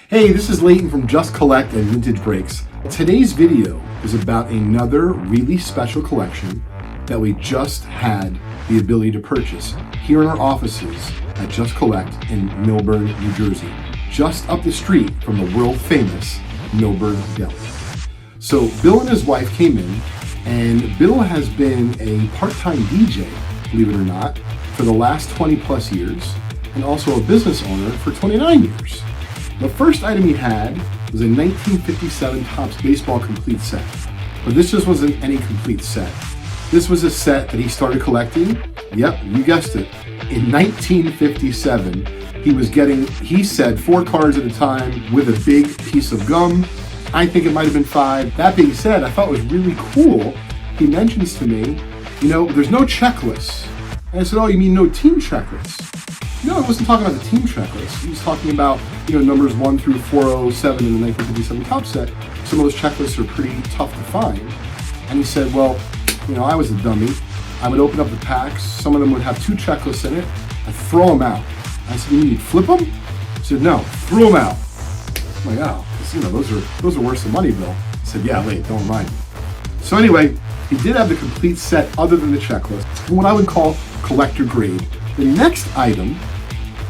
Hey, this is Leighton from Just Collect and Vintage Breaks. Today's video is about another really special collection that we just had the ability to purchase here in our offices at Just Collect in Millburn, New Jersey, just up the street from the world famous Millburn Deli. So Bill and his wife came in, and Bill has been a part-time DJ, believe it or not, for the last 20 plus years, and also a business owner for 29 years. The first item he had was a 1957 Topps baseball complete set. But this just wasn't any complete set. This was a set that he started collecting, yep, you guessed it, in 1957. He was getting, he said, 4 cards at a time with a big piece of gum. I think it might have been 5. That being said, I thought it was really cool. He mentions to me, you know, there's no checklist. And I said, oh, you mean no team checklist? No, I wasn't talking about the team checklist. He was talking about, you know, numbers 1 through 407 in the 1957 Topps set. Some of those checklists are pretty tough to find. And he said, well, you know, I was a dummy. I would open up the packs. Some of them would have 2 checklists in it. I'd throw them out. I said, you mean you'd flip them? He said, no, throw them out. I'm like, oh, you know, those are worth some money, Bill. He said, yeah, wait, don't remind me. So anyway, he did have the complete set other than the checklist, what I would call collector grade. The next item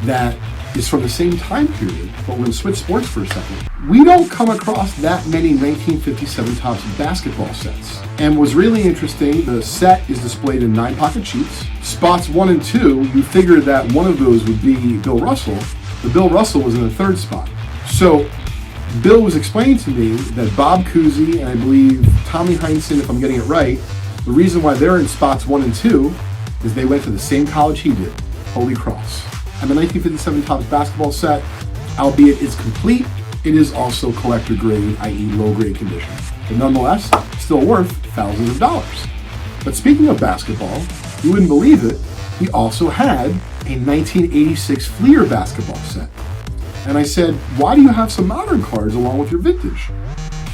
that is from the same time period, but we're going to switch sports for a second. We don't come across that many 1957 Topps basketball sets. And what's really interesting, the set is displayed in 9 pocket sheets. Spots 1 and 2, you figure that one of those would be Bill Russell. The Bill Russell was in the 3rd spot. So Bill was explaining to me that Bob Cousy and I believe Tommy Heinsohn, if I'm getting it right, the reason why they're in spots 1 and 2 is they went to the same college he did, Holy Cross. And the 1957 Topps basketball set, albeit it's complete, it is also collector grade, i.e. low grade condition. But nonetheless, still worth thousands of dollars. But speaking of basketball, you wouldn't believe it, he also had a 1986 Fleer basketball set. And I said, why do you have some modern cards along with your vintage?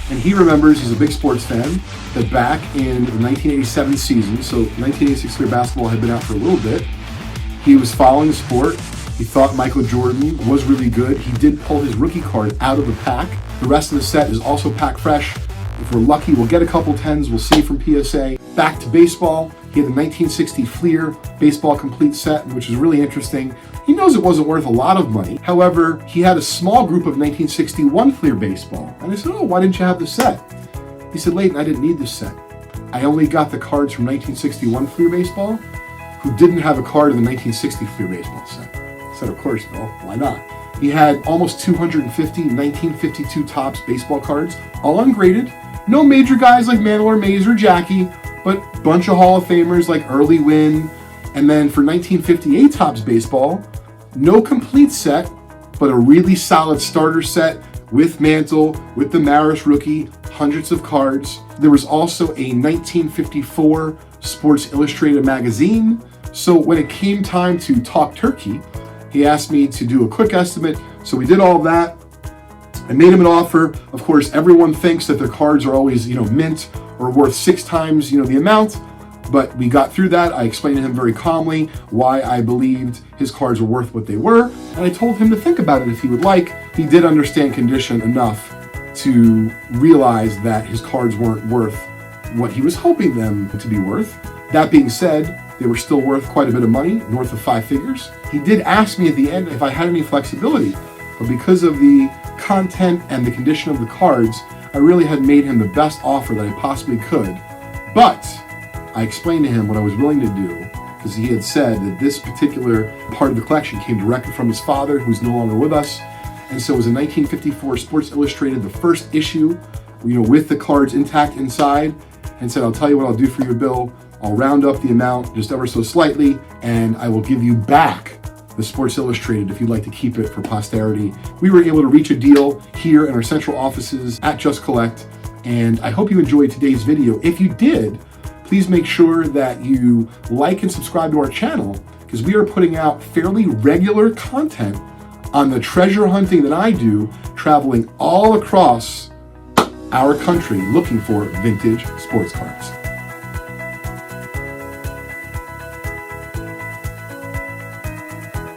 And he remembers, he's a big sports fan, that back in the 1987 season, so 1986 Fleer basketball had been out for a little bit, he was following the sport. He thought Michael Jordan was really good. He did pull his rookie card out of the pack. The rest of the set is also pack fresh. If we're lucky, we'll get a couple 10s, we'll see from PSA. Back to baseball, he had the 1960 Fleer baseball complete set, which is really interesting. He knows it wasn't worth a lot of money. However, he had a small group of 1961 Fleer baseball. And I said, oh, why didn't you have the set? He said, Leighton, I didn't need this set. I only got the cards from 1961 Fleer baseball, who didn't have a card of the 1960 Fleer baseball set. I said, of course, Bill, why not? He had almost 250 1952 Topps baseball cards, all ungraded. No major guys like Mantle or Mays or Jackie, but a bunch of Hall of Famers like Early Wynn. And then for 1958 Topps baseball, no complete set, but a really solid starter set with Mantle, with the Maris rookie, hundreds of cards. There was also a 1954 Sports Illustrated magazine. So when it came time to talk turkey, he asked me to do a quick estimate. So we did all that. I made him an offer. Of course, everyone thinks that their cards are always, you know, mint or worth 6 times, you know, the amount. But we got through that. I explained to him very calmly why I believed his cards were worth what they were. And I told him to think about it if he would like. He did understand condition enough to realize that his cards weren't worth what he was hoping them to be worth. That being said, they were still worth quite a bit of money, north of 5 figures. He did ask me at the end if I had any flexibility, but because of the content and the condition of the cards, I really had made him the best offer that I possibly could. But I explained to him what I was willing to do, because he had said that this particular part of the collection came directly from his father, who's no longer with us. And so it was a 1954 Sports Illustrated, the first issue, you know, with the cards intact inside, and said, I'll tell you what I'll do for you, Bill. I'll round up the amount just ever so slightly, and I will give you back the Sports Illustrated if you'd like to keep it for posterity. We were able to reach a deal here in our central offices at Just Collect, and I hope you enjoyed today's video. If you did, please make sure that you like and subscribe to our channel, because we are putting out fairly regular content on the treasure hunting that I do, traveling all across our country looking for vintage sports cards.